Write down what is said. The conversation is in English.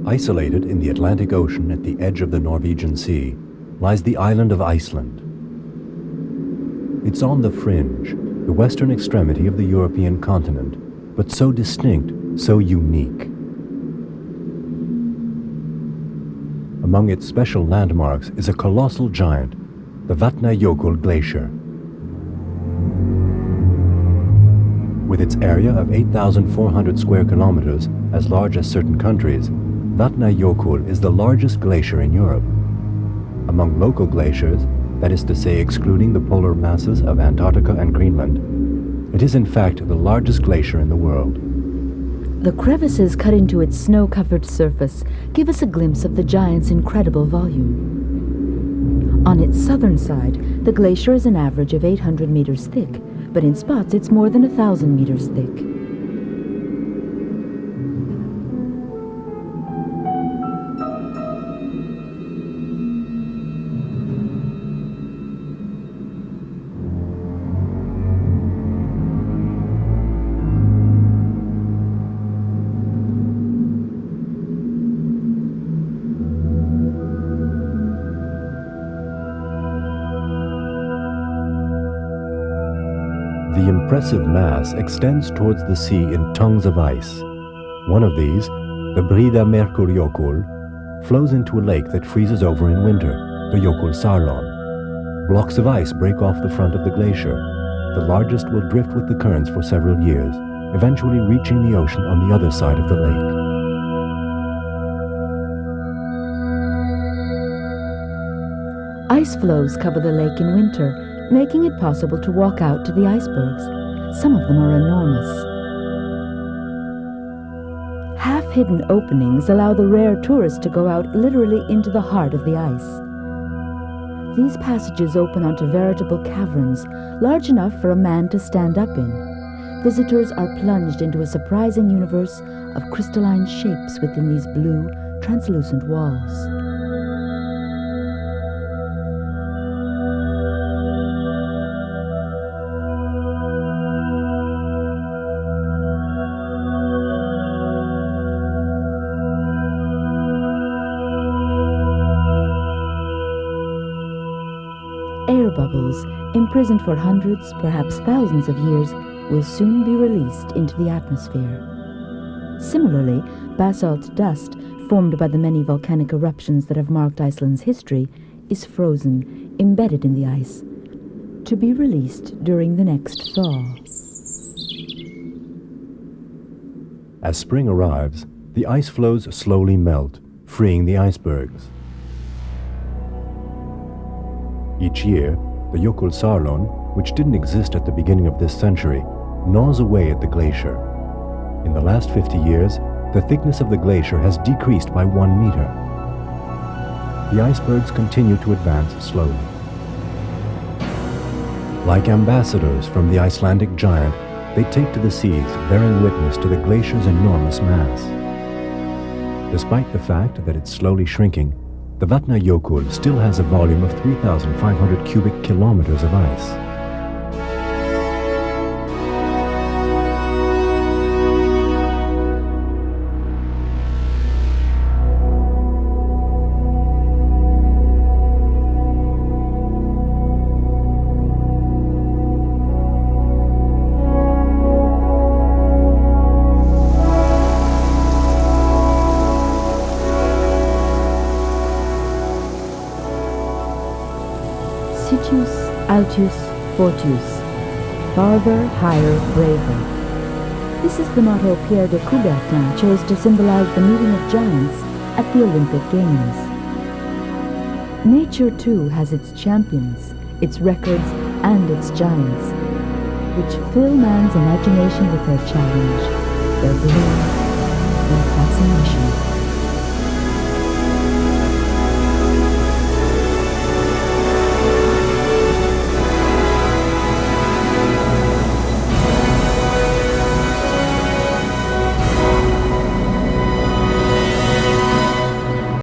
Isolated in the Atlantic Ocean at the edge of the Norwegian Sea lies the island of Iceland. It's on the fringe, the western extremity of the European continent, but so distinct, so unique. Among its special landmarks is a colossal giant, the Vatnajökull Glacier. With its area of 8,400 square kilometers, as large as certain countries, Vatnajökull is the largest glacier in Europe. Among local glaciers, that is to say excluding the polar masses of Antarctica and Greenland, it is in fact the largest glacier in the world. The crevices cut into its snow-covered surface give us a glimpse of the giant's incredible volume. On its southern side, the glacier is an average of 800 meters thick, but in spots it's more than 1,000 meters thick. The impressive mass extends towards the sea in tongues of ice. One of these, the Brida Merkurjökull, flows into a lake that freezes over in winter, the Jökulsárlón. Blocks of ice break off the front of the glacier. The largest will drift with the currents for several years, eventually reaching the ocean on the other side of the lake. Ice floes cover the lake in winter, making it possible to walk out to the icebergs. Some of them are enormous. Half-hidden openings allow the rare tourist to go out literally into the heart of the ice. These passages open onto veritable caverns, large enough for a man to stand up in. Visitors are plunged into a surprising universe of crystalline shapes within these blue, translucent walls. Air bubbles, imprisoned for hundreds, perhaps thousands of years, will soon be released into the atmosphere. Similarly, basalt dust, formed by the many volcanic eruptions that have marked Iceland's history, is frozen, embedded in the ice, to be released during the next thaw. As spring arrives, the ice floes slowly melt, freeing the icebergs. Each year, the Jökulsárlón, which didn't exist at the beginning of this century, gnaws away at the glacier. In the last 50 years, the thickness of the glacier has decreased by 1 meter. The icebergs continue to advance slowly. Like ambassadors from the Icelandic giant, they take to the seas, bearing witness to the glacier's enormous mass. Despite the fact that it's slowly shrinking, the Vatnajökull still has a volume of 3,500 cubic kilometers of ice. Altius, fortius, farther, higher, braver. This is the motto Pierre de Coubertin chose to symbolize the meeting of giants at the Olympic Games. Nature, too, has its champions, its records, and its giants, which fill man's imagination with their challenge, their gloom, their fascination.